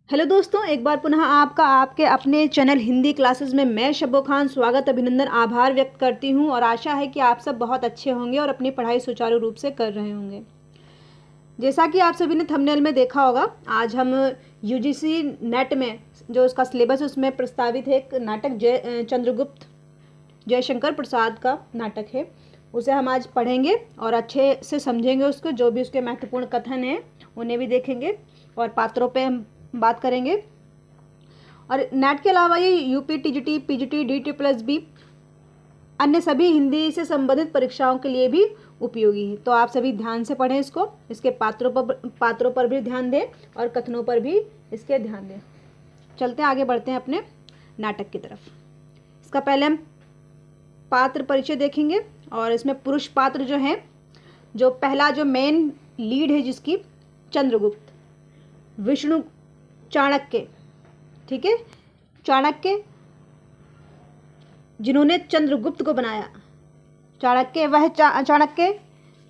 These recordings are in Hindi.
हेलो दोस्तों, एक बार पुनः आपका आपके अपने चैनल हिंदी क्लासेस में मैं शब्बो खान स्वागत अभिनंदन आभार व्यक्त करती हूं और आशा है कि आप सब बहुत अच्छे होंगे और अपनी पढ़ाई सुचारू रूप से कर रहे होंगे। जैसा कि आप सभी ने थंबनेल में देखा होगा, आज हम यूजीसी नेट में जो उसका सिलेबस है उसमें प्रस्तावित है एक नाटक चंद्रगुप्त जयशंकर प्रसाद का नाटक है। उसे हम आज पढ़ेंगे और अच्छे से समझेंगे उसको, जो भी उसके महत्वपूर्ण कथन हैं उन्हें भी देखेंगे और पात्रों पे हम बात करेंगे। और नेट के अलावा ये यूपी, टीजीटी, पीजीटी, डीटी+बी अन्य सभी हिंदी से संबंधित परीक्षाओं के लिए भी उपयोगी है। तो आप सभी ध्यान से पढ़ें इसको, इसके पात्रों पर भी ध्यान दें और कथनों पर भी इसके ध्यान दें। चलते हैं, आगे बढ़ते हैं अपने नाटक की तरफ। इसका पहले हम पात्र परिचय देखेंगे और इसमें पुरुष पात्र जो है, जो पहला जो मेन लीड है जिसकी, चंद्रगुप्त, विष्णु चाणक्य, ठीक है, चाणक्य जिन्होंने चंद्रगुप्त को बनाया। चाणक्य वह चाणक्य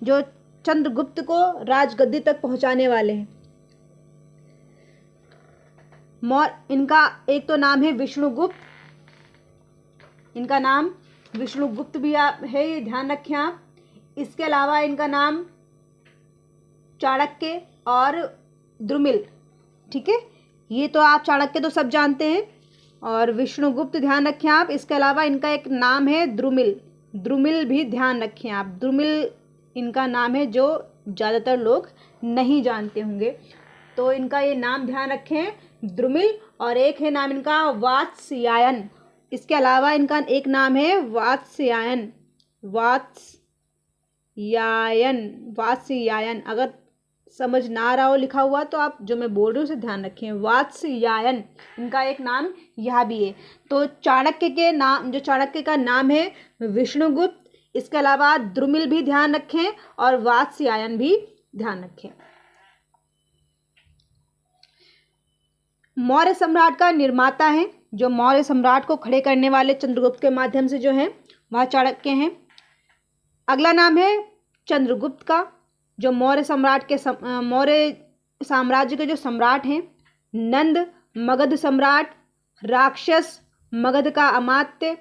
जो चंद्रगुप्त को राजगद्दी तक पहुंचाने वाले हैं। इनका एक तो नाम है विष्णुगुप्त, इनका नाम विष्णुगुप्त भी है, ये ध्यान रखें आप। इसके अलावा इनका नाम चाणक्य और द्रुमिल, ठीक है, ये तो आप चाणक्य तो सब जानते हैं और विष्णुगुप्त ध्यान रखें आप। इसके अलावा इनका एक नाम है द्रुमिल, द्रुमिल भी ध्यान रखें आप। द्रुमिल इनका नाम है जो ज़्यादातर लोग नहीं जानते होंगे, तो इनका ये नाम ध्यान रखें, द्रुमिल। और एक है नाम इनका वात्स्यायन। इसके अलावा इनका एक नाम है वात्स्यायन, वात्स्यायन। अगर समझ ना आ रहा हो लिखा हुआ तो आप जो मैं बोल रही हूँ उसे ध्यान रखें, वात्स्यायन इनका एक नाम यह भी है। तो चाणक्य के नाम, जो चाणक्य का नाम है विष्णुगुप्त, इसके अलावा द्रुमिल भी ध्यान रखें और वात्स्यायन भी ध्यान रखें। मौर्य सम्राट का निर्माता है, जो मौर्य सम्राट को खड़े करने वाले चंद्रगुप्त के माध्यम से जो है वह चाणक्य हैं। अगला नाम है चंद्रगुप्त का, जो मौर्य साम्राज्य के जो सम्राट हैं। नंद मगध सम्राट, राक्षस मगध का अमात्य,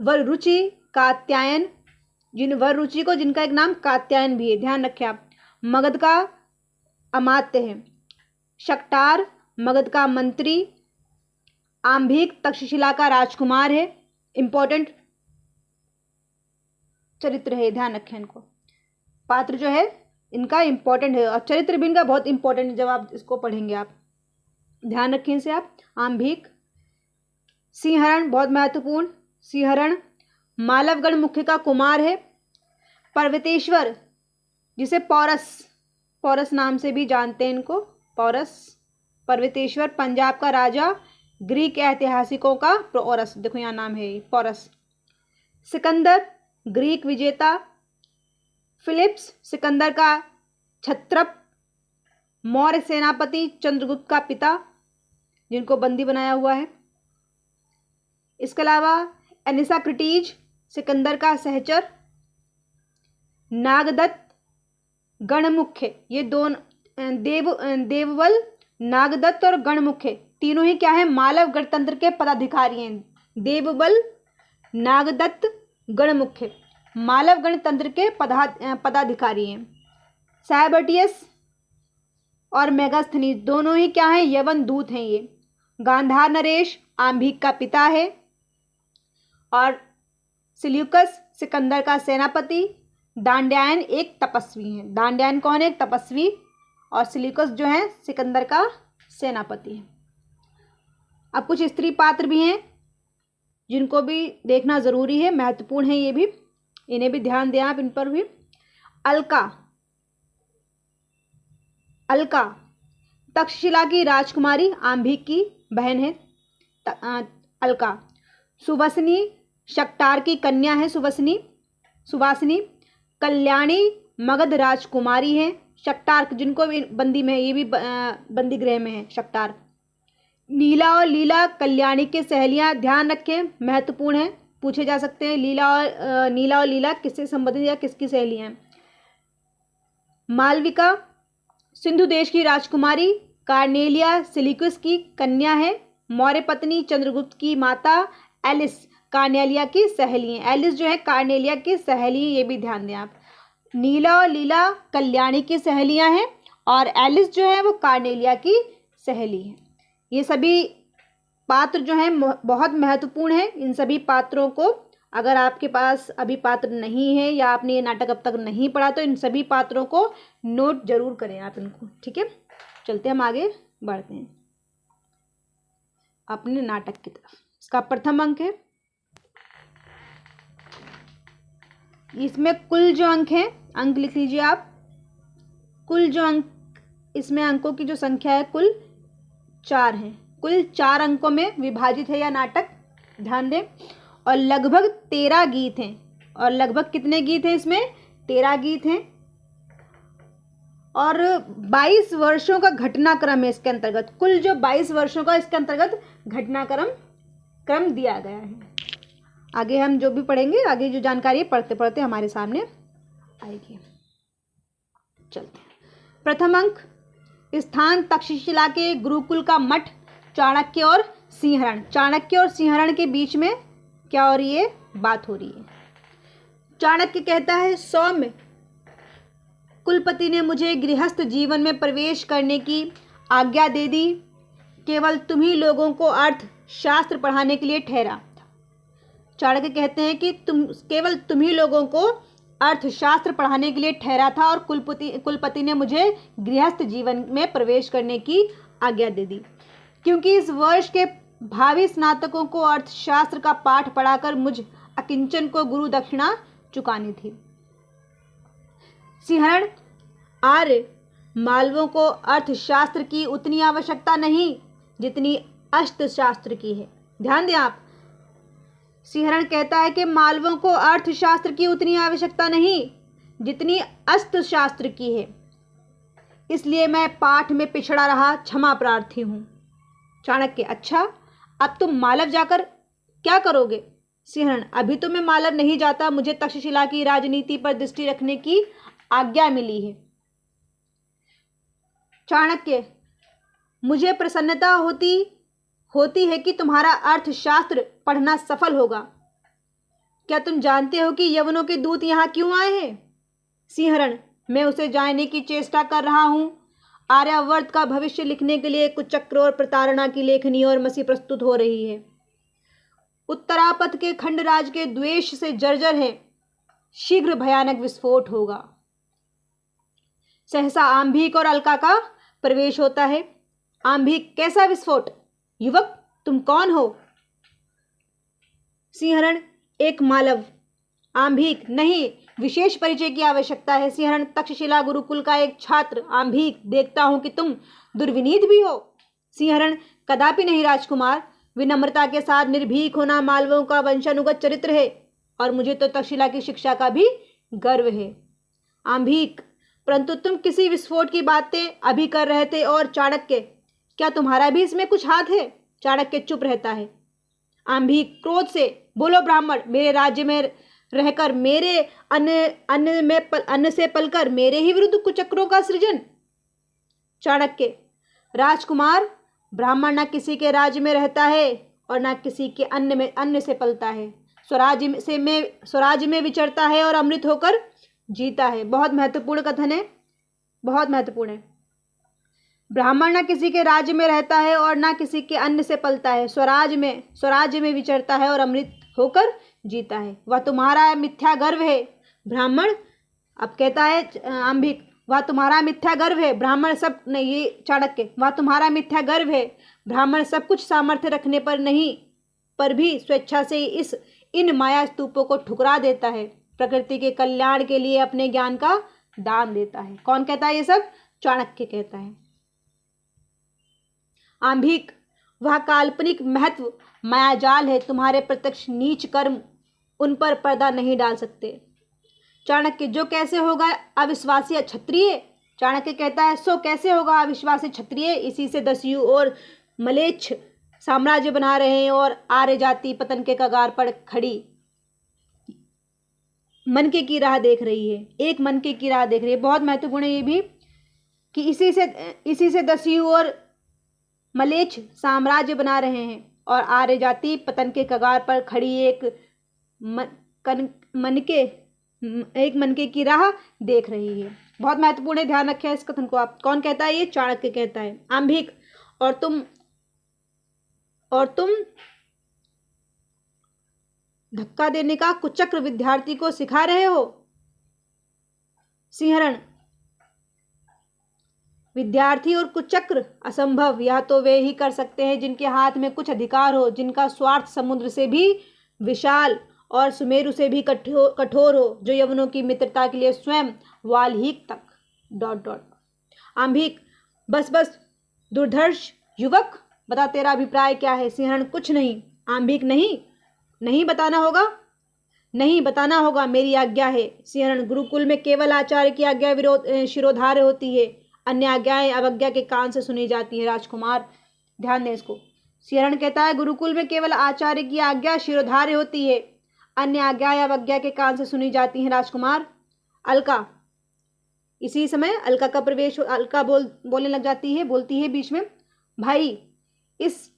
वररुचि कात्यायन, वररुचि को जिनका एक नाम कात्यायन भी है, ध्यान रखें आप, मगध का अमात्य है। शक्टार मगध का मंत्री, आंभिक तक्षशिला का राजकुमार है। इंपॉर्टेंट चरित्र है, ध्यान रखें इनको। पात्र जो है इनका इंपॉर्टेंट है और चरित्र भी इनका बहुत इंपॉर्टेंट है, जब आप इसको पढ़ेंगे आप ध्यान रखें इसे आप। आंभिक, सिंहरण बहुत महत्वपूर्ण, सिंहरण मालवगढ़ मुख्य का कुमार है। पर्वतेश्वर, जिसे पौरस नाम से भी जानते हैं इनको, पौरस, पर्वतेश्वर पंजाब का राजा, ग्रीक ऐतिहासिकों का पौरस, देखो यहाँ नाम है पौरस। सिकंदर ग्रीक विजेता, फिलिप्स सिकंदर का छत्रप, मौर्य सेनापति चंद्रगुप्त का पिता जिनको बंदी बनाया हुआ है। इसके अलावा एनिसाक्रिटीज सिकंदर का सहचर, नागदत्त गणमुख्य, ये दोनों देवबल, नागदत्त और गणमुख्य तीनों ही क्या है, मालव गणतंत्र के पदाधिकारी हैं। देवबल, नागदत्त, गणमुख्य मालव गणतंत्र के पदाधिकारी हैं। साइबर्टियस और मेगास्थनीज दोनों ही क्या हैं, यवन दूत हैं ये। गांधार नरेश आंभिक का पिता है और सिल्यूकस सिकंदर का सेनापति। दांड्यायन एक तपस्वी हैं, दांड्यायन कौन है, एक तपस्वी, और सिल्यूकस जो है सिकंदर का सेनापति है। अब कुछ स्त्री पात्र भी हैं जिनको भी देखना जरूरी है, महत्वपूर्ण है ये भी, इन्हें भी ध्यान दें आप इन पर भी। अलका तक्षशिला की राजकुमारी, आंभिक की बहन है अलका। सुवासिनी शक्टार की कन्या है, सुवासिनी। कल्याणी मगध राजकुमारी है, शक्टार जिनको भी बंदी में, ये भी बंदी गृह में है शक्टार। नीला और लीला कल्याणी के सहेलियां, ध्यान रखें महत्वपूर्ण है, पूछे जा सकते हैं। नीला और लीला किससे संबंधित या किसकी सहेलियां हैं। मालविका सिंधु देश की राजकुमारी, कार्नेलिया सिलिकस की कन्या है। मौर्य पत्नी चंद्रगुप्त की माता एलिस कार्नेलिया की सहेली है। एलिस जो है कार्नेलिया की सहेली, ये भी ध्यान दें आप। नीला और लीला कल्याणी की सहेलियां हैं और एलिस जो है वो कार्नेलिया की सहेली है। ये सभी पात्र जो हैं बहुत महत्वपूर्ण हैं। इन सभी पात्रों को, अगर आपके पास अभी पात्र नहीं है या आपने ये नाटक अब तक नहीं पढ़ा, तो इन सभी पात्रों को नोट जरूर करें आप इनको, ठीक है। चलते हम आगे बढ़ते हैं अपने नाटक की तरफ। इसका प्रथम अंक है, इसमें कुल जो अंक हैं, अंक लिख लीजिए आप। कुल जो अंक, इसमें अंकों की जो संख्या है कुल 4 है। कुल 4 अंकों में विभाजित है यह नाटक, ध्यान दें। और लगभग 13 गीत हैं। और लगभग कितने गीत हैं इसमें? 13 गीत हैं। और 22 वर्षों का घटनाक्रम है इसके अंतर्गत। कुल जो 22 वर्षों का इसके अंतर्गत घटनाक्रम दिया गया है। आगे हम जो भी पढ़ेंगे, आगे जो जानकारी पढ़ते पढ़ते हमारे सामने आएगी। चलते हैं। प्रथम अंक, स्थान तक्षशिला के गुरुकुल का मठ, चाणक्य और सिंहरण। चाणक्य और सिंहरण के बीच में क्या हो रही है? बात हो रही है। चाणक्य कहता है, सौम्य, कुलपति ने मुझे गृहस्थ जीवन में प्रवेश करने की आज्ञा दे दी। केवल तुम्ही लोगों को अर्थशास्त्र पढ़ाने के लिए ठहरा। चाणक्य कहते हैं कि केवल तुम्ही लोगों को अर्थशास्त्र पढ़ाने के लिए ठहरा था और कुलपति ने मुझे गृहस्थ जीवन में प्रवेश करने की आज्ञा दे दी, क्योंकि इस वर्ष के भावी स्नातकों को अर्थशास्त्र का पाठ पढ़ाकर मुझ अकिंचन को गुरु दक्षिणा चुकानी थी। सिंहरण, आर्य मालवों को अर्थशास्त्र की उतनी आवश्यकता नहीं जितनी अर्थशास्त्र की है। ध्यान दें आप, सिंहरण कहता है कि मालवों को अर्थशास्त्र की उतनी आवश्यकता नहीं जितनी अर्थशास्त्र की है, इसलिए मैं पाठ में पिछड़ा रहा, क्षमा प्रार्थी हूँ। चाणक्य, अच्छा, अब तुम मालव जाकर क्या करोगे? सिंहरण, अभी तो मैं मालव नहीं जाता, मुझे तक्षशिला की राजनीति पर दृष्टि रखने की आज्ञा मिली है। चाणक्य, मुझे प्रसन्नता होती है कि तुम्हारा अर्थशास्त्र पढ़ना सफल होगा। क्या तुम जानते हो कि यवनों के दूत यहाँ क्यों आए हैं? सिंहरण, मैं उसे जानने की चेष्टा कर रहा हूँ। आर्यावर्त का भविष्य लिखने के लिए कुचक्र और प्रताड़ना की लेखनी और मसी प्रस्तुत हो रही है। उत्तरापथ के खंडराज के द्वेष से जर्जर है, शीघ्र भयानक विस्फोट होगा। सहसा आंभिक और अलका का प्रवेश होता है। आंभिक, कैसा विस्फोट? युवक, तुम कौन हो? सिंहरण, एक मालव। आंभिक, नहीं, विशेष परिचय की आवश्यकता है। सिंहरण, तक्षशिला गुरुकुल का एक छात्र। आंभिक, देखता हूं कि तुम दुर्विनीत भी हो। सिंहरण, कदापि नहीं राजकुमार, विनम्रता के साथ निर्भीक होना मालवों का वंशानुगत चरित्र है और मुझे तो तक्षशिला की शिक्षा का भी गर्व है। आंभिक, परंतु तुम किसी विस्फोट की बातें अभी कर रहे थे। और चाणक्य, क्या तुम्हारा भी इसमें कुछ हाथ है? चाणक्य चुप रहता है। आंभिक क्रोध से, बोलो ब्राह्मण, मेरे राज्य में रहकर मेरे अन्न से पलकर मेरे ही विरुद्ध कुचक्रों का सृजन। चाणक्य, राजकुमार, ब्राह्मण न किसी के राज्य में रहता है और न किसी के अन्न से पलता है। स्वराज्य में विचरता है और अमृत होकर जीता है। बहुत महत्वपूर्ण कथन है, बहुत महत्वपूर्ण है। ब्राह्मण न किसी के राज्य में रहता है और न किसी के अन्न से पलता है, स्वराज्य में विचरता है और अमृत होकर जीता है। वह तुम्हारा मिथ्या गर्व है ब्राह्मण। अब कहता है आंभिक, वह तुम्हारा मिथ्या गर्व है ब्राह्मण। सब नहीं, ये चाणक्य, वह तुम्हारा मिथ्या गर्व है ब्राह्मण। सब कुछ सामर्थ्य रखने पर नहीं पर भी स्वेच्छा से इन माया स्तूपों को ठुकरा देता है। प्रकृति के कल्याण के लिए अपने ज्ञान का दान देता है। कौन कहता है ये सब? चाणक्य कहता है। आंभिक, वह काल्पनिक महत्व मायाजाल है। तुम्हारे प्रत्यक्ष नीच कर्म उन पर पर्दा नहीं डाल सकते। चाणक्य, जो कैसे होगा अविश्वासी क्षत्रिय? चाणक्य कहता है, सो कैसे होगा अविश्वासी क्षत्रिय? इसी से दस्यु और मलेच्छ साम्राज्य बना रहे हैं और आर्य जाति पतन के कगार पर खड़ी मनके की राह देख रही है। एक मनके की राह देख रही है। बहुत महत्वपूर्ण है ये भी। कि इसी से दस्यु और मलेच्छ साम्राज्य बना रहे हैं और आर्य जाति पतन के कगार पर खड़ी मनके की राह देख रही है। बहुत महत्वपूर्ण है, ध्यान रखें इस कथन को आप। कौन कहता है? ये चाणक्य कहता है। आंभिक, और तुम धक्का देने का कुचक्र विद्यार्थी को सिखा रहे हो। सिंहरण, विद्यार्थी और कुचक्र असंभव। यह तो वे ही कर सकते हैं जिनके हाथ में कुछ अधिकार हो, जिनका स्वार्थ समुद्र से भी विशाल और सुमेरु से भी कठोर हो, जो यवनों की मित्रता के लिए स्वयं वाल्हीक तक ... आंभिक, बस दुर्धर्ष युवक, बता तेरा अभिप्राय क्या है? सिंहरण, कुछ नहीं। आंभिक, नहीं बताना होगा? नहीं बताना होगा, मेरी आज्ञा है। सिंहरण, गुरुकुल में केवल आचार्य की आज्ञा शिरोधार्य होती है, अन्य आज्ञाएं अवज्ञा के कान से सुनी जाती है। राजकुमार, ध्यान दें इसको। सिंहरण कहता है गुरुकुल में केवल आचार्य की आज्ञा शिरोधार्य होती है, अन्य आज्ञाएं अवज्ञा के कान से सुनी जाती हैं। राजकुमार, अलका, इसी समय अलका का प्रवेश, अलका बोलने लग जाती है, बोलती है बीच में, भाई इस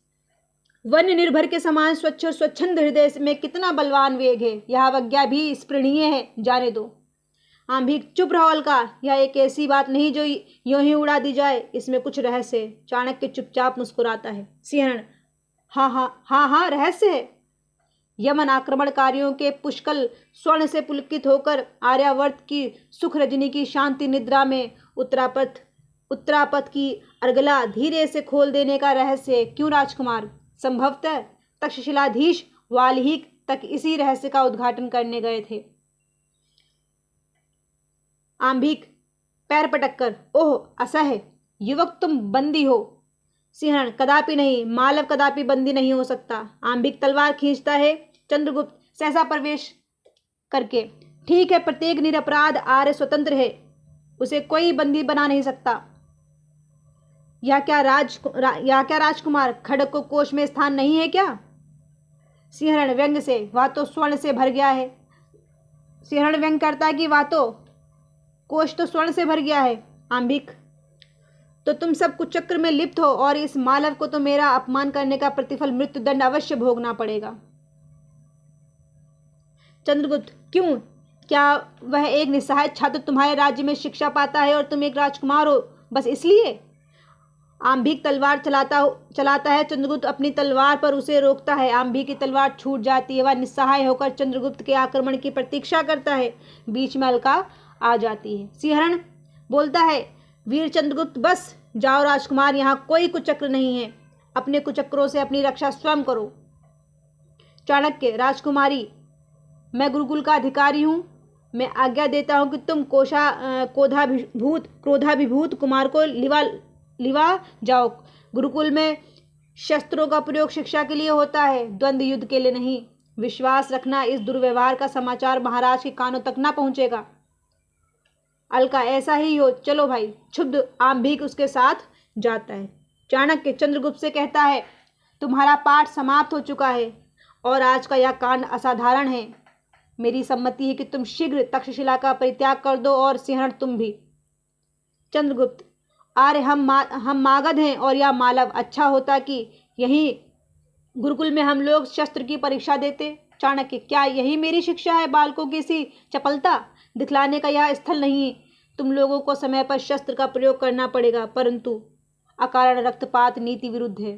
वन निर्भर के समान स्वच्छ और स्वच्छंद हृदय में कितना बलवान वेग है, यह अवज्ञा भी स्पृहणीय है, जाने दो। आंभिक, चुप रहो अलका, यह एक ऐसी बात नहीं जो यूं ही उड़ा दी जाए, इसमें कुछ रहस्य है। चाणक्य चुपचाप मुस्कुराता है। सिंहरण, हाँ, रहस्य है। यमन आक्रमणकारियों के पुष्कल स्वर्ण से पुलकित होकर आर्यावर्त की सुख रजनी की शांति निद्रा में उत्तरापथ की अर्गला धीरे से खोल देने का रहस्य। क्यों राजकुमार? संभवतः तक्षशिलाधीश वाल्हीक तक इसी रहस्य का उद्घाटन करने गए थे। आंभिक, पैर पटक कर, ओह असह्य, युवक तुम बंदी हो। सिंहरण, कदापि नहीं, मालव कदापि बंदी नहीं हो सकता। आंभिक तलवार खींचता है, चंद्रगुप्त सहसा प्रवेश करके, ठीक है, प्रत्येक निरपराध आर्य स्वतंत्र है, उसे कोई बंदी बना नहीं सकता। या क्या राजकुमार, खड्ग को कोष में स्थान नहीं है क्या? सिंहरण व्यंग से, वह तो स्वर्ण से भर गया है। सिंहरण व्यंग करता है कि वह तो कोष तो स्वर्ण से भर गया है। आंभिक, तो तुम सब कुचक्र में लिप्त हो और इस मालव को तो मेरा अपमान करने का प्रतिफल मृत्युदंड अवश्य भोगना पड़ेगा। चंद्रगुप्त, क्यों? क्या वह एक निस्सहाय छात्र तुम्हारे राज्य में शिक्षा पाता है और तुम एक राजकुमार हो, बस इसलिए? आंभिक तलवार चलाता है, चंद्रगुप्त अपनी तलवार पर उसे रोकता है। आंभिक की तलवार छूट जाती है, वह निस्सहाय होकर चंद्रगुप्त के आक्रमण की प्रतीक्षा करता है। बीच में अलका आ जाती है। सिंहरण बोलता है, वीर चंद्रगुप्त, बस जाओ राजकुमार, यहाँ कोई कुचक्र नहीं है, अपने कुचक्रों से अपनी रक्षा स्वयं करो। चाणक्य, राजकुमारी, मैं गुरुकुल का अधिकारी हूँ, मैं आज्ञा देता हूँ कि तुम क्रोधाभिभूत कुमार को लिवा जाओ। गुरुकुल में शस्त्रों का प्रयोग शिक्षा के लिए होता है, द्वंद्व युद्ध के लिए नहीं। विश्वास रखना, इस दुर्व्यवहार का समाचार महाराज के कानों तक ना पहुंचेगा। अलका, ऐसा ही हो, चलो भाई। क्षुब्ध आंभिक उसके साथ जाता है। चाणक्य चंद्रगुप्त से कहता है, तुम्हारा पाठ समाप्त हो चुका है और आज का यह कांड असाधारण है। मेरी सम्मति है कि तुम शीघ्र तक्षशिला का परित्याग कर दो और सिंहरण तुम भी। चंद्रगुप्त, आर्य हम मागध हैं और यह मालव, अच्छा होता कि यही गुरुकुल में हम लोग शस्त्र की परीक्षा देते। चाणक्य, क्या यही मेरी शिक्षा है? बालकों की सी चपलता दिखलाने का यह स्थल नहीं। तुम लोगों को समय पर शस्त्र का प्रयोग करना पड़ेगा, परंतु अकारण रक्तपात नीति विरुद्ध है।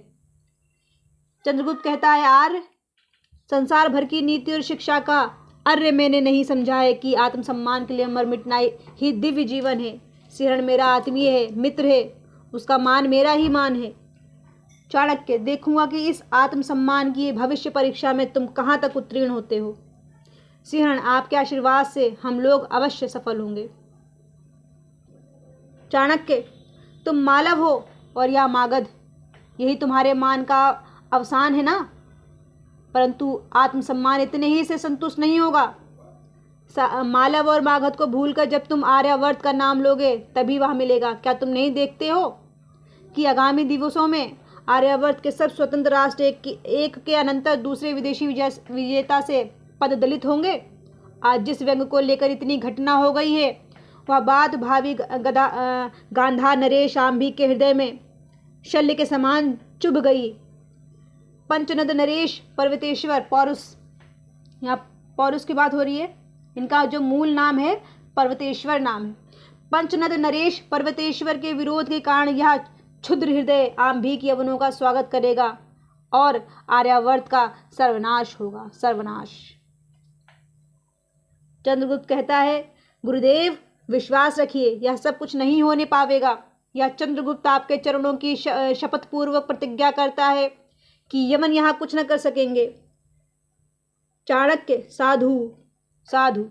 चंद्रगुप्त कहता है, आर्य संसार भर की नीति और शिक्षा का अर्य मैंने नहीं समझा है कि आत्मसम्मान के लिए मर मिटना ही दिव्य जीवन है। सिंहरण मेरा आत्मीय है, मित्र है, उसका मान मेरा ही मान है। चाणक्य, देखूंगा कि इस आत्मसम्मान की भविष्य परीक्षा में तुम कहाँ तक उत्तीर्ण होते हो। सिंहरण, आपके आशीर्वाद से हम लोग अवश्य सफल होंगे। चाणक्य, तुम मालव हो और या मागध, यही तुम्हारे मान का अवसान है ना? परंतु आत्मसम्मान इतने ही से संतुष्ट नहीं होगा। मालव और मागध को भूलकर जब तुम आर्यावर्त का नाम लोगे तभी वह मिलेगा। क्या तुम नहीं देखते हो कि आगामी दिवसों में आर्यावर्त के सब स्वतंत्र राष्ट्र एक के अनंतर दूसरे विदेशी विजेता से पददलित होंगे? आज जिस व्यंग को लेकर इतनी घटना हो गई है वह बात भावी गांधार नरेश आंभी के हृदय में शल्य के समान चुभ गई। पंचनद नरेश पर्वतेश्वर पौरुष, यहाँ पौरुष की बात हो रही है, इनका जो मूल नाम है पर्वतेश्वर नाम है। पंचनद नरेश पर्वतेश्वर के विरोध के कारण यह क्षुद्र हृदय आंभी की यवनों का स्वागत करेगा और आर्यावर्त का सर्वनाश होगा, सर्वनाश। चंद्रगुप्त कहता है, गुरुदेव विश्वास रखिए, यह सब कुछ नहीं होने पावेगा। यह चंद्रगुप्त आपके चरणों की शपथ पूर्वक प्रतिज्ञा करता है कि यमन यहाँ कुछ न कर सकेंगे। चाणक्य, साधु साधु,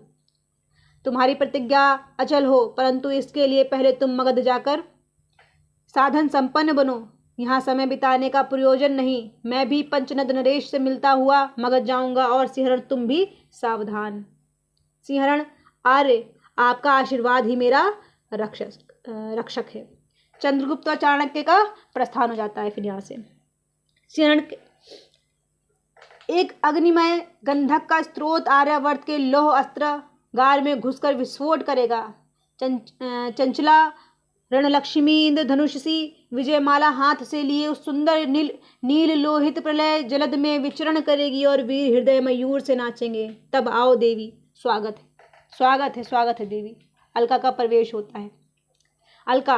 तुम्हारी प्रतिज्ञा अचल हो, परंतु इसके लिए पहले तुम मगध जाकर साधन संपन्न बनो। यहाँ समय बिताने का प्रयोजन नहीं। मैं भी पंचनद नरेश से मिलता हुआ मगध जाऊंगा। और सिंहरण, तुम भी सावधान। सिंहरण, आर्य, आपका आशीर्वाद ही मेरा रक्षक है। चंद्रगुप्त और चाणक्य का प्रस्थान हो जाता है। फिर यहाँ से सिंहरण, एक अग्निमय गंधक का स्रोत आर्यावर्त के लौह अस्त्रागार में घुसकर विस्फोट करेगा। चंचला रणलक्ष्मी इंद्रधनुष सी विजयमाला हाथ से लिए उस सुंदर नील लोहित प्रलय जलद में विचरण करेगी और वीर हृदय मयूर से नाचेंगे। तब आओ देवी, स्वागत है, स्वागत है, स्वागत है देवी। अलका का प्रवेश होता है। अलका,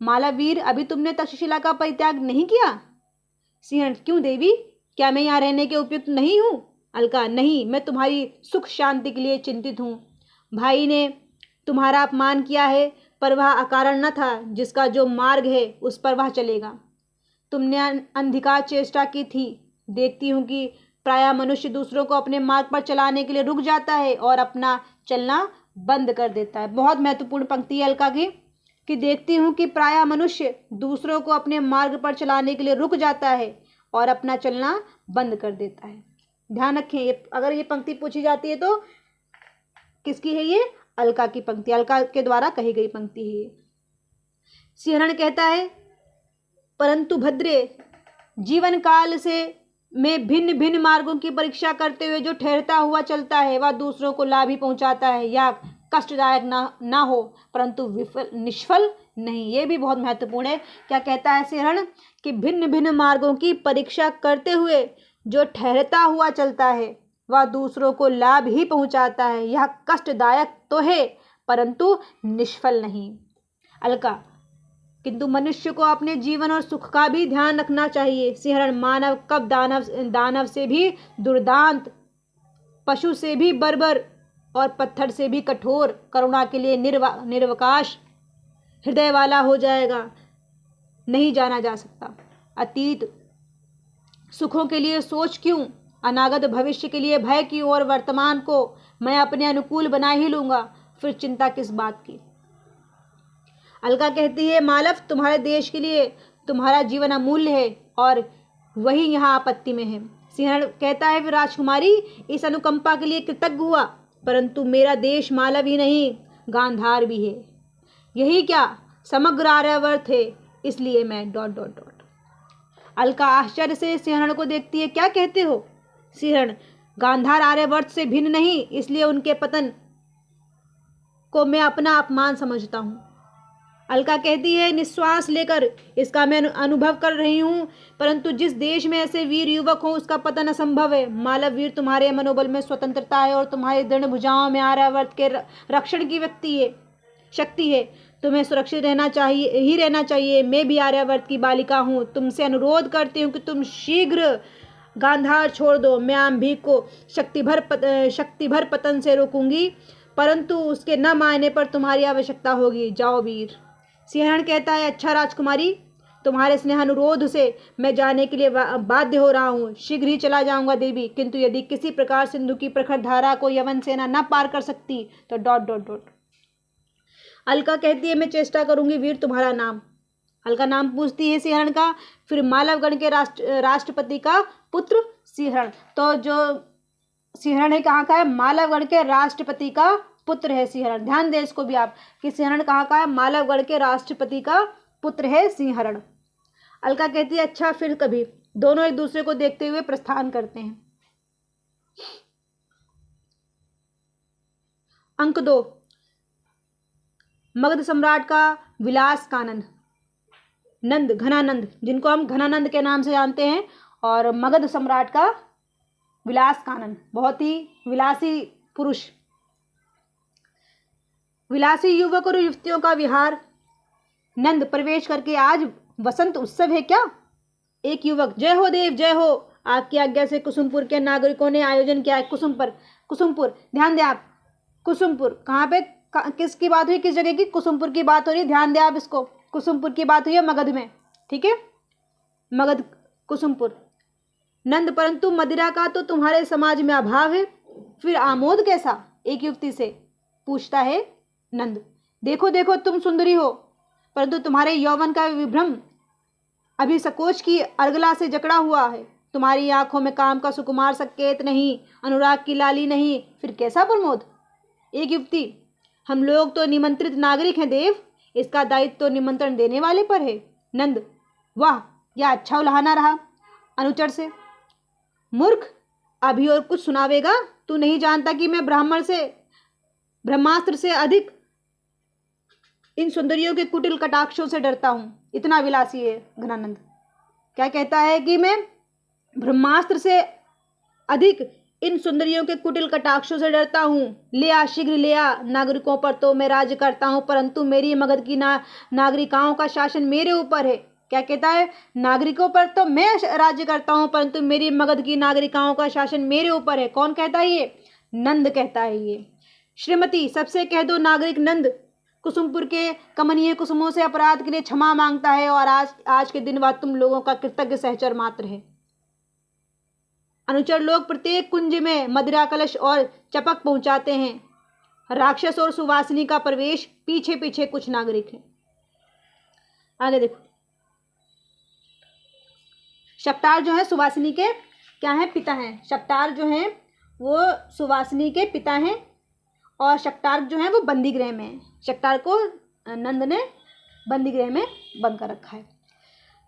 मालावीर, अभी तुमने तक्षशिला का परित्याग नहीं किया? सिंहण, क्यों देवी, क्या मैं यहाँ रहने के उपयुक्त नहीं हूँ? अलका, नहीं, मैं तुम्हारी सुख शांति के लिए चिंतित हूँ। भाई ने तुम्हारा अपमान किया है, पर वह अकारण न था। जिसका जो मार्ग है उस पर वह चलेगा। तुमने अंधिकार चेष्टा की थी। देखती हूँ कि प्रायः मनुष्य दूसरों को अपने मार्ग पर चलाने के लिए रुक जाता है और अपना चलना बंद कर देता है। बहुत महत्वपूर्ण पंक्ति है अलका की, कि देखती हूँ कि प्रायः मनुष्य दूसरों को अपने मार्ग पर चलाने के लिए रुक जाता है और अपना चलना बंद कर देता है। ध्यान रखें, अगर ये पंक्ति पूछी जाती है तो किसकी है ये? अलका की पंक्ति, अलका के द्वारा कही गई पंक्ति है ये। सिंहरण कहता है, परंतु भद्रे, जीवन काल से में भिन्न भिन्न मार्गों की परीक्षा करते हुए जो ठहरता हुआ चलता है वह दूसरों को लाभ ही पहुंचाता है। या कष्टदायक ना हो परंतु निष्फल नहीं। ये भी बहुत महत्वपूर्ण है। क्या कहता है सिंहरण? कि भिन्न भिन्न मार्गों की परीक्षा करते हुए जो ठहरता हुआ चलता है वह दूसरों को लाभ ही पहुंचाता है। यह कष्टदायक तो है परंतु निष्फल नहीं। अलका, किंतु मनुष्य को अपने जीवन और सुख का भी ध्यान रखना चाहिए। सिंहरण, मानव कब दानव से भी दुर्दांत, पशु से भी बर्बर और पत्थर से भी कठोर, करुणा के लिए निर्वकाश हृदय वाला हो जाएगा, नहीं जाना जा सकता। अतीत सुखों के लिए सोच क्यों, अनागत भविष्य के लिए भय क्यों, और वर्तमान को मैं अपने अनुकूल बना ही लूंगा, फिर चिंता किस बात की। अलका कहती है, मालव, तुम्हारे देश के लिए तुम्हारा जीवन अमूल्य है और वही यहाँ आपत्ति में है। सिंहण कहता है, फिर राजकुमारी इस अनुकंपा के लिए कृतज्ञ हुआ, परंतु मेरा देश मालव ही नहीं गांधार भी है। यही क्या, समग्र आर्यावर्त है, इसलिए मैं ... अलका आश्चर्य से सिंहरण को देखती है, क्या कहते हो? सिंहण, गांधार आर्यावर्त से भिन्न नहीं, इसलिए उनके पतन को मैं अपना अपमान समझता हूँ। अलका कहती है, निश्वास लेकर इसका मैं अनुभव कर रही हूँ, परंतु जिस देश में ऐसे वीर युवक हों उसका पतन असंभव है। मालव वीर, तुम्हारे मनोबल में स्वतंत्रता है और तुम्हारी दृढ़ भुजाओं में आर्यावर्त के रक्षण की शक्ति है। तुम्हें सुरक्षित रहना चाहिए। मैं भी आर्यावर्त की बालिका हूँ। तुमसे अनुरोध करती हूँ कि तुम शीघ्र गांधार छोड़ दो। मैं आंभी को शक्तिभर पतन से रोकूंगी, परंतु उसके न मानने पर तुम्हारी आवश्यकता होगी। जाओ वीर। सिंहरण कहता है, अच्छा राजकुमारी, तुम्हारे स्नेहानुरोध से मैं जाने के लिए बाध्य हो रहा हूँ। शीघ्र ही चला जाऊंगा देवी, किंतु यदि किसी प्रकार सिंधु की प्रखर धारा को यवन सेना न पार कर सकती तो ... अलका कहती है, मैं चेष्टा करूंगी वीर। तुम्हारा नाम? अलका नाम पूछती है सिंहरण का। फिर मालवगण के राष्ट्रपति का पुत्र सिंहरण। तो जो सिंहरण है कहाँ का है? मालवगढ़ के राष्ट्रपति का पुत्र है सिंहरण। ध्यान दें इसको भी आप, कि सिंहरण कहाँ का है? मालवगढ़ के राष्ट्रपति का पुत्र है सिंहरण। अलका कहती है, अच्छा फिर कभी। दोनों एक दूसरे को देखते हुए प्रस्थान करते हैं। अंक 2, मगध सम्राट का विलास कानन नंद, घनानंद, जिनको हम घनानंद के नाम से जानते हैं, और मगध सम्राट का विलास कानन, बहुत ही विलासी पुरुष। विलासी युवक और युवतियों का विहार नंद प्रवेश करके आज वसंत उत्सव है क्या? एक युवक, जय हो देव जय हो, आपकी आज्ञा से कुसुमपुर के नागरिकों ने आयोजन किया है। कुसुमपुर, ध्यान दें आप, कुसुमपुर कहाँ पे, किसकी बात हुई, किस जगह की? कुसुमपुर की बात हो रही है, ध्यान दें आप इसको। कुसुमपुर की बात हुई है मगध में, ठीक है, मगध, कुसुमपुर। नंद, परंतु मदिरा का तो तुम्हारे समाज में अभाव है, फिर आमोद कैसा? एक युवती से पूछता है नंद। देखो देखो, तुम सुंदरी हो, परंतु तुम्हारे यौवन का विभ्रम अभी सकोच की अर्गला से जकड़ा हुआ है। तुम्हारी आंखों में काम का सुकुमार संकेत नहीं, अनुराग की लाली नहीं, फिर कैसा प्रमोद? एक युवती, हम लोग तो निमंत्रित नागरिक हैं देव, इसका दायित्व तो निमंत्रण देने वाले पर है। नंद, वाह, यह अच्छा उल्हाना रहा। अनुचर से, मूर्ख, अभी और कुछ सुनावेगा? तू नहीं जानता कि मैं ब्रह्मास्त्र से अधिक इन सुंदरियों के कुटिल कटाक्षों से डरता हूं। इतना विलासी है घनानंद। क्या कहता है कि मैं ब्रह्मास्त्र से अधिक इन सुंदरियों के कुटिल कटाक्षों से डरता हूं। ले आ, शीघ्र ले आ, नागरिकों पर तो मैं राज्य करता हूं, परंतु मेरी मगध की नागरिकाओं का शासन मेरे ऊपर है। क्या कहता है? नागरिकों पर तो मैं राज्य करता हूं, परंतु मेरी मगध की नागरिकाओं का शासन मेरे ऊपर है। कौन कहता है ये? नंद कहता है ये। श्रीमती, सबसे कह दो नागरिक नंद कुसुमपुर के कमनीय कुसुमों से अपराध के लिए क्षमा मांगता है, और आज के दिन बाद तुम लोगों का कृतज्ञ सहचर मात्र है। अनुचर लोग प्रत्येक कुंज में मदिरा कलश और चपक पहुंचाते हैं। राक्षस और सुवासिनी का प्रवेश, पीछे पीछे कुछ नागरिक हैं। आगे देखो, शक्टार जो है सुवासिनी के क्या है? पिता हैं। शक्टार जो हैं वो सुवासिनी के पिता हैं, और शक्टार जो है वो बंदी गृह में है। शक्टार को नंद ने बंदी गृह में बंद कर रखा है।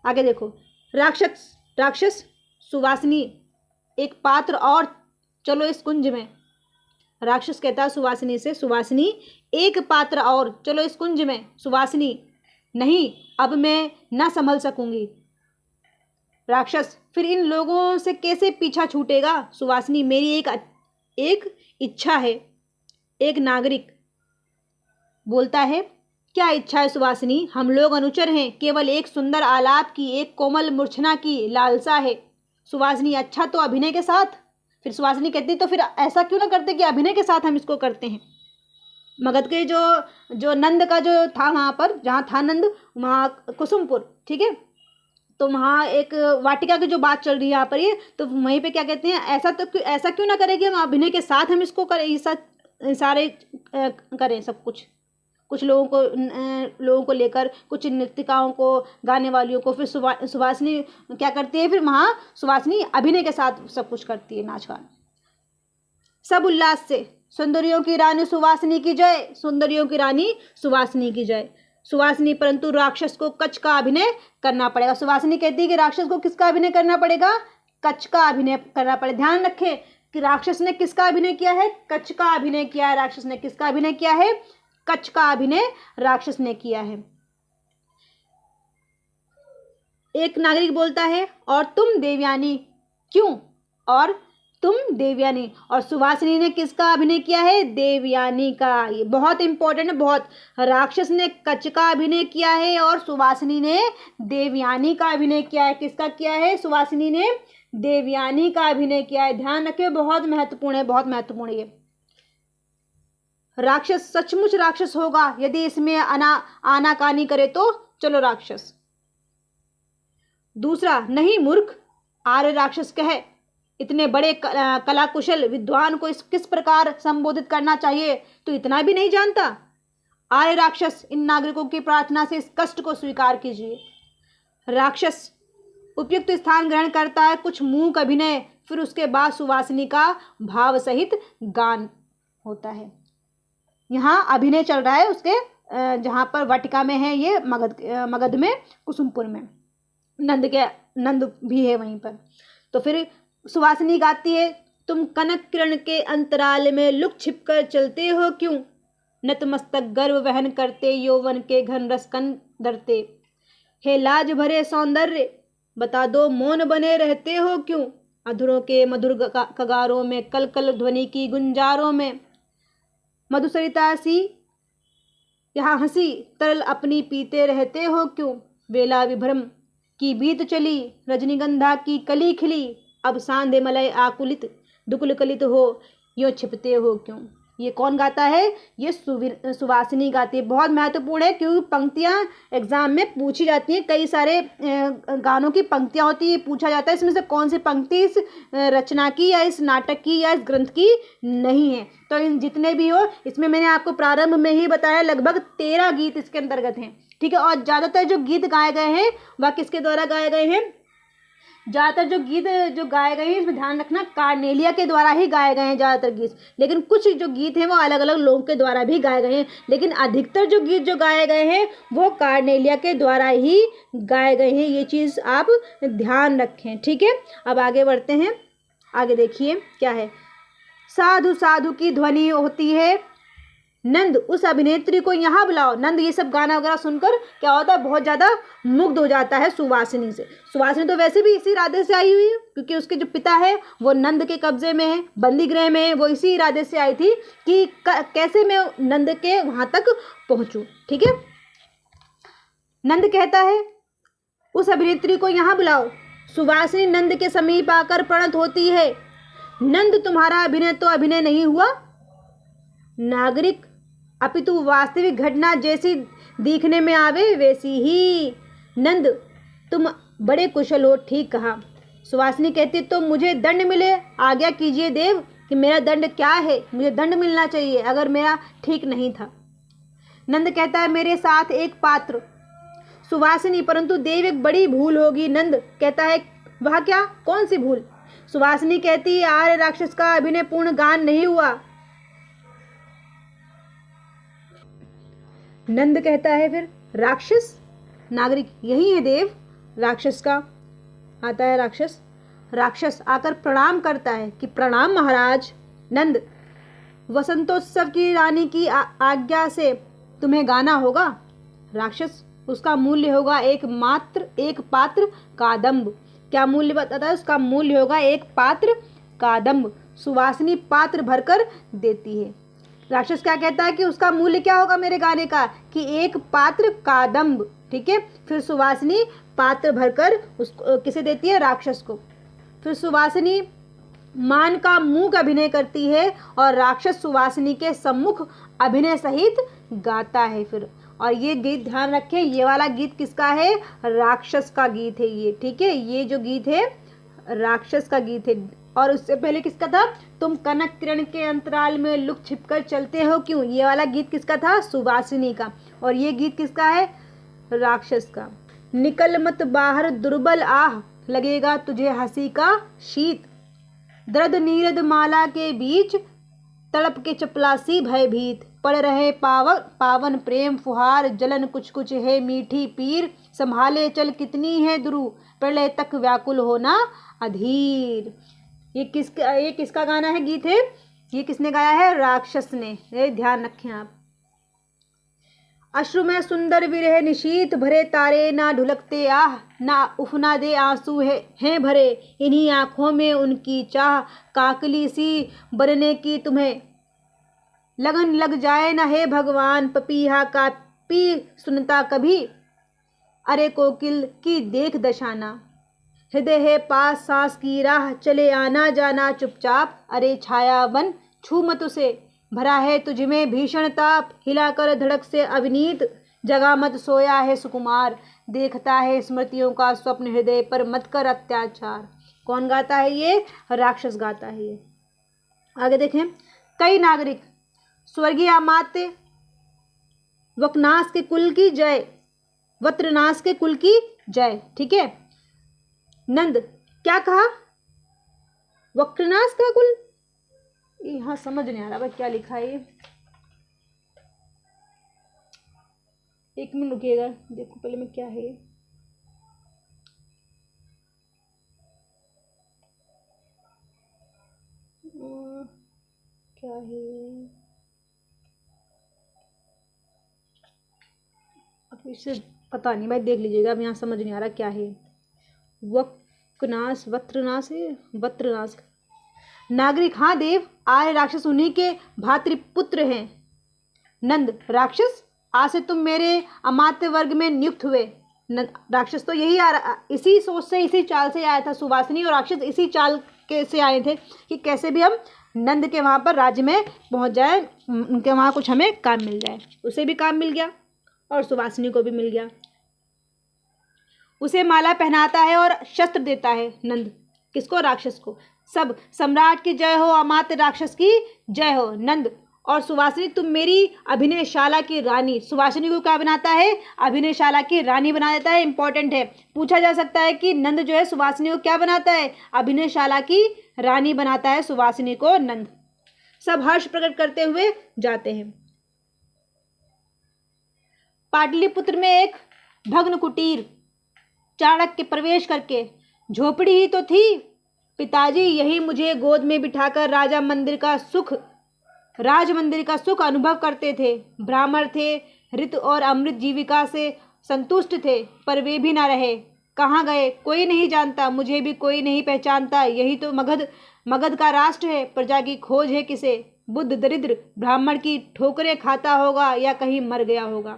आगे देखो, राक्षस सुवासिनी, एक पात्र और चलो इस कुंज में। राक्षस कहता है सुवासिनी से, सुवासिनी एक पात्र और चलो इस कुंज में। सुवासिनी, नहीं, अब मैं न संभल सकूंगी। राक्षस, फिर इन लोगों से कैसे पीछा छूटेगा? सुवासिनी, मेरी एक इच्छा है। एक नागरिक बोलता है, क्या इच्छा है सुवासिनी? हम लोग अनुचर हैं, केवल एक सुंदर आलाप की, एक कोमल मूर्छना की लालसा है। सुवासिनी, अच्छा तो अभिनय के साथ? फिर सुवासिनी कहती, तो फिर ऐसा क्यों ना करते कि अभिनय के साथ हम इसको करते हैं। मगध के जो नंद का जो था, वहाँ पर जहाँ था नंद, वहाँ कुसुमपुर, ठीक है, तो वहाँ एक वाटिका की जो बात चल रही है यहाँ पर ये, तो वहीं पे क्या कहते हैं, ऐसा क्यों ना करें कि हम अभिनय के साथ हम इसको करें, सारे करें सब कुछ लोगों को लेकर, कुछ नृत्यिकाओं को, गाने वालियों को। फिर सुवासिनी क्या करती है? फिर वहाँ सुवासिनी अभिनय के साथ सब कुछ करती है, नाच गान, सब उल्लास से। सुंदरियों की रानी सुवासिनी की जय, सुंदरियों की रानी सुवासिनी की जय। सुवासिनी, परंतु राक्षस को कच का अभिनय करना पड़ेगा। सुवासिनी कहती है कि राक्षस को किसका अभिनय करना पड़ेगा? कच का अभिनय करना पड़ेगा। ध्यान रखें कि राक्षस ने किसका अभिनय किया है? कच का अभिनय किया है। राक्षस ने किसका अभिनय किया है? कच का अभिनय राक्षस ने किया है। एक नागरिक बोलता है, और तुम देवयानी, क्यों? और तुम देवयानी, और सुवासिनी ने किसका अभिनय किया है? देवयानी का। ये बहुत इंपॉर्टेंट है, बहुत। राक्षस ने कच का अभिनय किया है, और सुवासिनी ने देवयानी का अभिनय किया है। किसका किया है? सुवासिनी ने देवयानी का अभिनय किया है। ध्यान रखिए, बहुत महत्वपूर्ण है, बहुत महत्वपूर्ण है। राक्षस सचमुच राक्षस होगा यदि इसमें आनाकानी करे तो। चलो राक्षस। दूसरा, नहीं मूर्ख, आर्य राक्षस कहे, इतने बड़े कला कुशल विद्वान को किस प्रकार संबोधित करना चाहिए, तो इतना भी नहीं जानता? आर्य राक्षस, इन नागरिकों की प्रार्थना से इस कष्ट को स्वीकार कीजिए। राक्षस उपयुक्त स्थान ग्रहण करता है, कुछ मूक अभिनय, फिर उसके बाद सुवासिनी का भाव सहित गान होता है। यहाँ अभिनय चल रहा है उसके, जहाँ पर वाटिका में है ये, मगध में, कुसुमपुर में। नंद भी है वहीं पर। तो फिर सुवासिनी गाती है, तुम कनक किरण के अंतराल में लुक छिप कर चलते हो क्यों? नतमस्तक गर्व वहन करते, यौवन के घन रसकन धरते। हे लाज भरे सौंदर्य, बता दो मौन बने रहते हो क्यों? अधरों के मधुर कगारों में, कल कल ध्वनि की गुंजारों में, मधुसरिता सी यहाँ हंसी तरल अपनी पीते रहते हो क्यों? वेला विभ्रम की बीत चली, रजनीगंधा की कली खिली, अब सांधे मलय आकुलित, दुकुल कलित हो, यूं छिपते हो क्यों? ये कौन गाता है? ये सुवासिनी गाती है। बहुत महत्वपूर्ण है क्योंकि पंक्तियां एग्जाम में पूछी जाती हैं। कई सारे गानों की पंक्तियां होती है, पूछा जाता है इसमें से कौन सी पंक्ति इस रचना की या इस नाटक की या इस ग्रंथ की नहीं है। तो इन जितने भी हो, इसमें मैंने आपको प्रारंभ में ही बताया लगभग 13 गीत इसके अंतर्गत हैं, ठीक है। और ज़्यादातर जो गीत गाए गए हैं वह किसके द्वारा गाए गए हैं? ज़्यादातर जो गीत जो गाए गए हैं, इसमें ध्यान रखना, कार्नेलिया के द्वारा ही गाए गए हैं ज़्यादातर गीत। लेकिन कुछ जो गीत हैं वो अलग अलग लोगों के द्वारा भी गाए गए हैं, लेकिन अधिकतर जो गीत जो गाए गए हैं वो कार्नेलिया के द्वारा ही गाए गए हैं। ये चीज़ आप ध्यान रखें, ठीक है। अब आगे बढ़ते हैं। आगे देखिए क्या है। साधु साधु की ध्वनि होती है, नंद उस अभिनेत्री को यहाँ बुलाओ। नंद ये सब गाना वगैरह सुनकर क्या होता है, बहुत ज़्यादा मुग्ध हो जाता है सुवासिनी से। सुवासिनी तो वैसे भी इसी इरादे से आई हुई है क्योंकि उसके जो पिता है वो नंद के कब्जे में है, बंदी गृह में है। वो इसी इरादे से आई थी कि कैसे मैं नंद के वहाँ तक पहुँचूँ, ठीक है। नंद कहता है उस अभिनेत्री को यहाँ बुलाओ। सुवासिनी नंद के समीप आकर प्रणत होती है। नंद तुम्हारा अभिनय तो अभिनय नहीं हुआ, नागरिक, अपितु वास्तविक घटना जैसी दिखने में आवे वैसी ही। नंद तुम बड़े कुशल हो, ठीक कहा। सुवासिनी कहती तो मुझे दंड मिले, आज्ञा कीजिए देव कि मेरा दंड क्या है, मुझे दंड मिलना चाहिए अगर मेरा ठीक नहीं था। नंद कहता है मेरे साथ एक पात्र। सुवासिनी परंतु देव एक बड़ी भूल होगी। नंद कहता है वह क्या, कौन सी भूल? सुवासिनी कहती है आर्य राक्षस का अभिनय पूर्ण गान नहीं हुआ। नंद कहता है फिर राक्षस, नागरिक यही है देव। राक्षस का आता है राक्षस। राक्षस आकर प्रणाम करता है कि प्रणाम महाराज। नंद वसंतोत्सव की रानी की आज्ञा से तुम्हें गाना होगा। राक्षस उसका मूल्य होगा एक पात्र कादम्ब। क्या मूल्य बताता है? उसका मूल्य होगा एक पात्र कादम्ब। सुवासिनी पात्र भरकर देती है। राक्षस क्या कहता है कि उसका मूल्य क्या होगा मेरे गाने का, कि एक पात्र कादम्ब, ठीक है। फिर सुवासिनी पात्र भरकर उसको किसे देती है? राक्षस को। फिर सुवासिनी मान का मूक अभिनय करती है और राक्षस सुवासिनी के सम्मुख अभिनय सहित गाता है। फिर और ये गीत ध्यान रखें, ये वाला गीत किसका है? राक्षस का गीत है ये, ठीक है। ये जो गीत है राक्षस का गीत है। और उससे पहले किसका था? तुम कनक किरण के अंतराल में लुक छिपकर चलते हो क्यों, ये वाला गीत किसका था? सुवासिनी का। और ये गीत किसका है? राक्षस का। निकल मत बाहर दुर्बल आह, लगेगा तुझे हंसी का शीत, दर्द नीरद माला के बीच, तड़प के चपलासी भयभीत, पड़ रहे पावन प्रेम फुहार, जलन कुछ कुछ है मीठी पीर, संभाले चल कितनी है दुरू, प्रलय तक व्याकुल होना अधीर। ये किसका गाना है, गीत है? ये किसने गाया है? राक्षस ने। ये ध्यान रखें आप। अश्रु में सुंदर विरह निशीत भरे तारे, ना ढुलकते आह, ना उफना दे आंसू हैं भरे, इन्हीं आंखों में उनकी चाह, काकली सी बनने की तुम्हें लगन लग जाए ना हे भगवान, पपीहा का पी सुनता कभी, अरे कोकिल की देख दशाना, हृदय है पास सांस की राह, चले आना जाना चुपचाप, अरे छाया बन छू मत उसे, भरा है तुझ में भीषण ताप, हिलाकर धड़क से अविनीत, जगा मत सोया है सुकुमार, देखता है स्मृतियों का स्वप्न, हृदय पर मत कर अत्याचार। कौन गाता है ये? राक्षस गाता है ये। आगे देखें। कई नागरिक, स्वर्गीय अमात्य वकनास के कुल की जय, वत्रनाश के कुल की जय, ठीक है। नंद क्या कहा? वक्रनाश का कुल, यहाँ समझ नहीं आ रहा भाई क्या लिखा है ये। एक मिनट रुकिएगा, देखो पहले में क्या है ये। क्या है? इसे पता नहीं भाई, देख लीजिएगा, अब यहाँ समझ नहीं आ रहा क्या है। वक्रनाश, वत्रनाश है, वत्रनाश। नागरिक, हाँ देव, आर्य राक्षस उन्हीं के भातृपुत्र हैं। नंद, राक्षस, आज से तुम मेरे अमात्य वर्ग में नियुक्त हुए। राक्षस तो यही इसी सोच से, इसी चाल से आया था। सुवासिनी और राक्षस इसी चाल के से आए थे कि कैसे भी हम नंद के वहाँ पर राज्य में पहुँच जाए, उनके वहाँ कुछ हमें काम मिल जाए। उसे भी काम मिल गया और सुवासिनी को भी मिल गया। उसे माला पहनाता है और शस्त्र देता है नंद। किसको? राक्षस को। सब सम्राट की जय हो, अमात्य राक्षस की जय हो। नंद और सुवासिनी, तुम मेरी अभिनयशाला की रानी। सुवासिनी को क्या बनाता है? अभिनयशाला की रानी बना देता है। इंपॉर्टेंट है, पूछा जा सकता है कि नंद जो है सुवासिनी को क्या बनाता है? अभिनयशाला की रानी बनाता है सुवासिनी को नंद। सब हर्ष प्रकट करते हुए जाते हैं। पाटलिपुत्र में एक भग्न कुटीर, चाणक्य प्रवेश करके, झोपड़ी ही तो थी पिताजी, यही मुझे गोद में बिठाकर राज मंदिर का सुख अनुभव करते थे। ब्राह्मण थे, ऋत और अमृत जीविका से संतुष्ट थे, पर वे भी न रहे। कहाँ गए कोई नहीं जानता, मुझे भी कोई नहीं पहचानता। यही तो मगध का राष्ट्र है, प्रजा की खोज है किसे? बुद्ध दरिद्र ब्राह्मण की ठोकरें खाता होगा या कहीं मर गया होगा।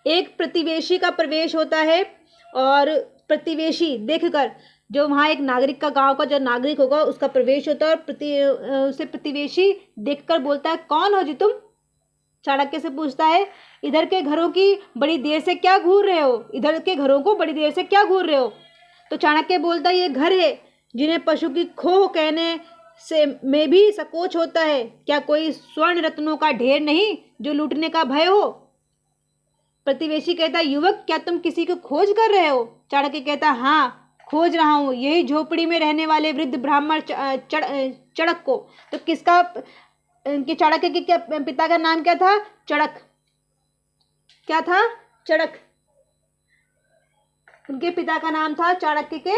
एक प्रतिवेशी का प्रवेश होता है और प्रतिवेशी देखकर, जो वहाँ एक नागरिक का, गांव का जो नागरिक होगा उसका प्रवेश होता है और उसे प्रतिवेशी देखकर बोलता है, कौन हो जी तुम? चाणक्य से पूछता है, इधर के घरों की बड़ी देर से क्या घूर रहे हो? इधर के घरों को बड़ी देर से क्या घूर रहे हो? तो चाणक्य बोलता है, ये घर है जिन्हें पशु की खोह कहने से में भी संकोच होता है। क्या कोई स्वर्ण रत्नों का ढेर नहीं जो लूटने का भय हो? प्रतिवेशी कहता है, युवक, क्या तुम किसी को खोज कर रहे हो? चाणक्य कहता, हाँ खोज रहा हूँ, यही झोपड़ी में रहने वाले वृद्ध ब्राह्मण चड़क को। तो किसका? चाणक्य के क्या पिता का नाम क्या था? चड़क। क्या था? चड़क। उनके पिता का नाम था चाणक्य के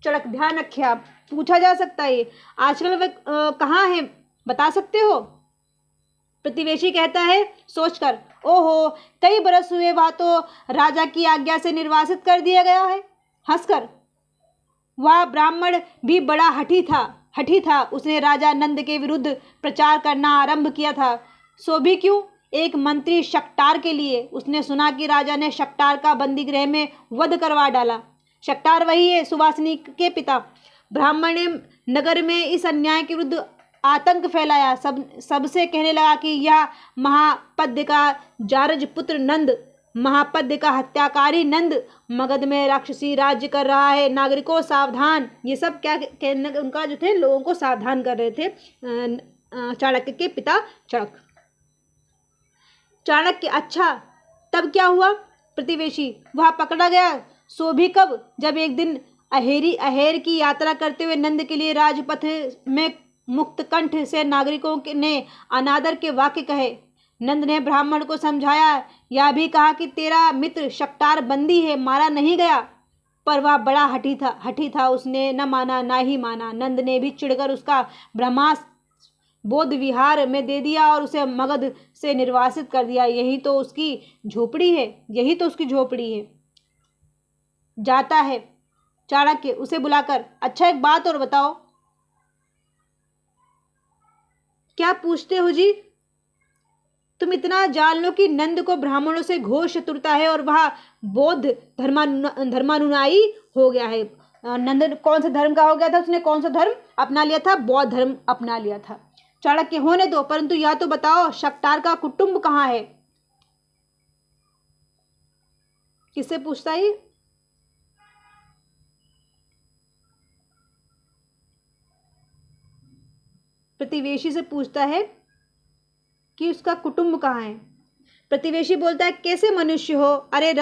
चड़क। ध्यान रखिए आप, पूछा जा सकता है। आजकल वे कहाँ हैं, बता सकते हो? प्रतिवेशी कहता है सोचकर, ओहो, कई बरस हुए, वह तो राजा की आज्ञा से निर्वासित कर दिया गया है। हंसकर, वह ब्राह्मण भी बड़ा हठी था। उसने राजा नंद के विरुद्ध प्रचार करना आरंभ किया था। सो भी क्यों, एक मंत्री शक्टार के लिए। उसने सुना कि राजा ने शक्टार का बंदी गृह में वध करवा डाला। शक्टार वही है सुवासिनी के पिता। ब्राह्मण ने नगर में इस अन्याय के विरुद्ध आतंक फैलाया। सबसे कहने लगा कि यह महापद्य का जारज पुत्र नंद, महापद्य का हत्याकारी नंद मगध में राक्षसी राज्य कर रहा है। नागरिकों सावधान। ये सब क्या कहने, उनका जो थे, लोगों को सावधान कर रहे थे चाणक्य के पिता चड़क। चाणक्य, अच्छा तब क्या हुआ? प्रतिवेशी, वह पकड़ा गया। सो भी कब? जब एक दिन अहेर की यात्रा करते हुए नंद के लिए राजपथ में मुक्त कंठ से नागरिकों ने अनादर के वाक्य कहे। नंद ने ब्राह्मण को समझाया, यह भी कहा कि तेरा मित्र शक्टार बंदी है, मारा नहीं गया। पर वह बड़ा हठी था, उसने न माना ना ही माना। नंद ने भी चिढ़कर उसका ब्रह्मास्त्र बौद्ध विहार में दे दिया और उसे मगध से निर्वासित कर दिया। यही तो उसकी झोपड़ी है। जाता है चाणक्य उसे बुलाकर, अच्छा एक बात और बताओ। क्या पूछते हो जी? तुम इतना जान लो कि नंद को ब्राह्मणों से घोर शत्रुता है और वह बौद्ध धर्मानुयायी हो गया है। नंद कौन सा धर्म का हो गया था? उसने कौन सा धर्म अपना लिया था? बौद्ध धर्म अपना लिया था। चाणक्य, होने दो, परंतु यह तो बताओ शक्टार का कुटुंब कहाँ है? किससे पूछता है? प्रतिवेशी से पूछता है कि उसका कुटुंब कहाँ है। प्रतिवेशी बोलता है, कैसे मनुष्य हो? अरे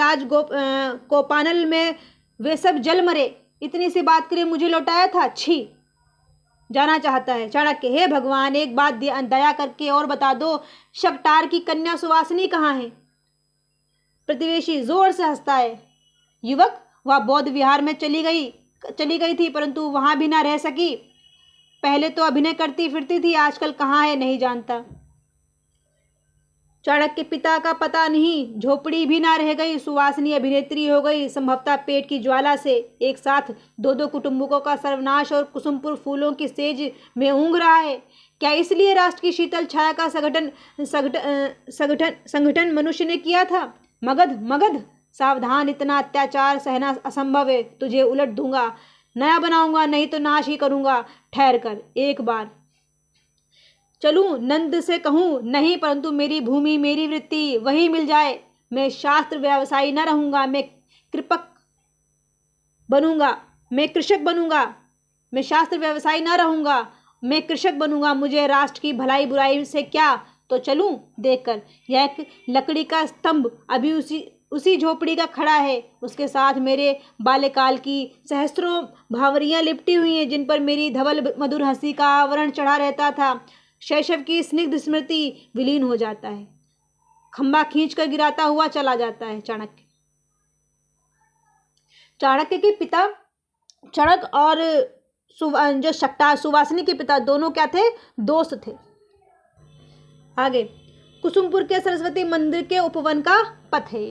कोपानल में वे सब जल मरे, इतनी सी बात के लिए मुझे लौटाया था? छी! जाना चाहता है। चाणक्य, हे भगवान, एक बात दया करके और बता दो, शक्टार की कन्या सुवासिनी कहाँ है? प्रतिवेशी जोर से हंसता है, युवक, वह बौद्ध विहार में चली गई थी, परंतु वहां भी ना रह सकी। पहले तो अभिनय करती फिरती थी, आजकल कहाँ है नहीं जानता। चाणक्य के पिता का पता नहीं, झोपड़ी भी ना रह गई, सुवासिनी अभिनेत्री हो गई, संभवतः पेट की ज्वाला से। एक साथ दो दो कुटुंबों का सर्वनाश और कुसुमपुर फूलों की सेज में ऊँघ रहा है। क्या इसलिए राष्ट्र की शीतल छाया का संगठन मनुष्य ने किया था? मगध मगध, सावधान, इतना अत्याचार सहना असंभव है। तुझे उलट दूंगा, नया बनाऊंगा, नहीं तो नाश ही करूंगा। ठहर कर, एक बार चलूं नंद से कहूं, नहीं, परंतु मेरी भूमि, मेरी वृत्ति वही मिल जाए। मैं शास्त्र व्यवसायी न रहूंगा, मैं कृपक बनूंगा, मैं कृषक बनूंगा। मैं शास्त्र व्यवसायी न रहूंगा, मैं कृषक बनूंगा। मुझे राष्ट्र की भलाई बुराई से क्या, तो चलूं देखकर। यह एक लकड़ी का स्तंभ अभी उसी झोपड़ी का खड़ा है, उसके साथ मेरे बाल्यकाल की सहस्त्रों भावरियां लिपटी हुई हैं, जिन पर मेरी धवल मधुर हंसी का आवरण चढ़ा रहता था। शैशव की स्निग्ध स्मृति विलीन हो जाता है, खंबा खींचकर गिराता हुआ चला जाता है। चाणक्य के पिता चणक और जो सुवासिनी के पिता, दोनों क्या थे? दोस्त थे। आगे, कुसुमपुर के सरस्वती मंदिर के उपवन का पथ है।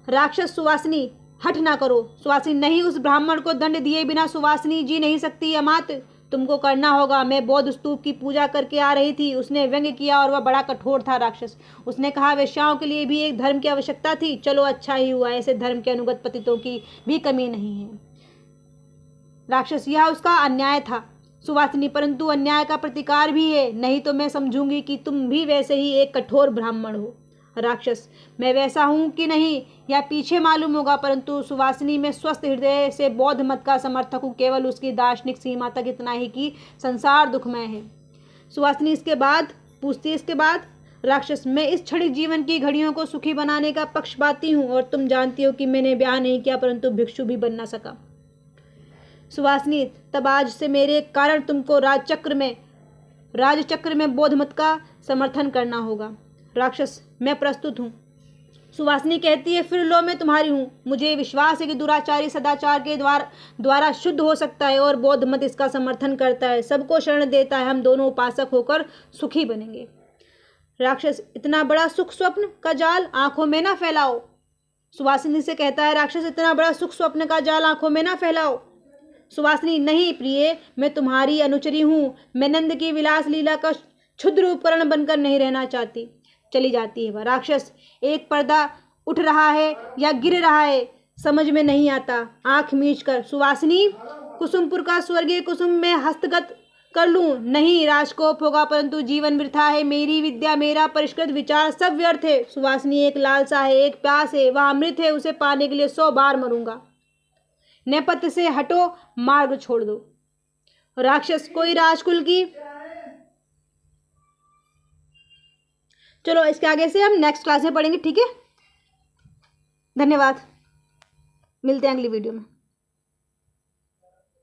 राक्षस सुवासिनी, हठ ना करो। सुवासिनी, नहीं, उस ब्राह्मण को दंड दिए बिना सुवासिनी जी नहीं सकती। अमात, तुमको करना होगा। मैं बौद्ध स्तूप की पूजा करके आ रही थी। उसने व्यंग्य किया और वह बड़ा कठोर था राक्षस। उसने कहा वेश्याओं के लिए भी एक धर्म की आवश्यकता थी। चलो अच्छा ही हुआ, ऐसे धर्म के अनुगत पतितों की भी कमी नहीं है। राक्षस, यह उसका अन्याय था। सुवासिनी, परंतु अन्याय का प्रतिकार भी है, नहीं तो मैं समझूंगी कि तुम भी वैसे ही एक कठोर ब्राह्मण हो। राक्षस, मैं वैसा हूं कि नहीं या पीछे मालूम होगा, परंतु सुवासिनी में स्वस्थ हृदय से बौद्ध मत का समर्थक हूं, केवल उसकी दार्शनिक सीमा तक इतना ही कि संसार दुखमय है। सुवासिनी इसके बाद पूछती है, इसके बाद? राक्षस, मैं इस क्षणिक जीवन की घड़ियों को सुखी बनाने का पक्षपाती हूँ, और तुम जानती हो कि मैंने ब्याह नहीं किया, परंतु भिक्षु भी बन न सका। सुवासिनी, तब आज से मेरे कारण तुमको राजचक्र में बौद्ध मत का समर्थन करना होगा। राक्षस, मैं प्रस्तुत हूँ। सुवासिनी कहती है, फिर लो, मैं तुम्हारी हूँ। मुझे विश्वास है कि दुराचारी सदाचार के द्वारा शुद्ध हो सकता है, और बौद्ध मत इसका समर्थन करता है, सबको शरण देता है। हम दोनों उपासक होकर सुखी बनेंगे। राक्षस, इतना बड़ा सुख स्वप्न का जाल आंखों में ना फैलाओ। सुवासिनी से कहता है राक्षस, इतना बड़ा सुख स्वप्न का जाल आंखों में ना फैलाओ। सुवासिनी, नहीं प्रिय, मैं तुम्हारी अनुचरी हूँ। मैं नंद की विलास लीला का क्षुद्र उपकरण बनकर नहीं रहना चाहती। चली जाती है वह। राक्षस, एक पर्दा उठ रहा है या गिर रहा है, समझ में नहीं आता। आंख मीच कर, सुवासिनी, कुसुमपुर का स्वर्गीय कुसुम में हस्तगत कर लूं? नहीं, राजकोप होगा, परंतु जीवन वृथा है। मेरी विद्या, मेरा परिष्कृत विचार सब व्यर्थ है। सुवासिनी, एक लालसा है, एक प्यास है, वह अमृत है, उसे पाने के लिए 100 बार मरूंगा। नेपथ्य से हटो, मार्ग छोड़ दो। राक्षस, कोई राजकुल की, चलो इसके आगे से हम नेक्स्ट क्लास में पढ़ेंगे, ठीक है? धन्यवाद, मिलते हैं अगली वीडियो में।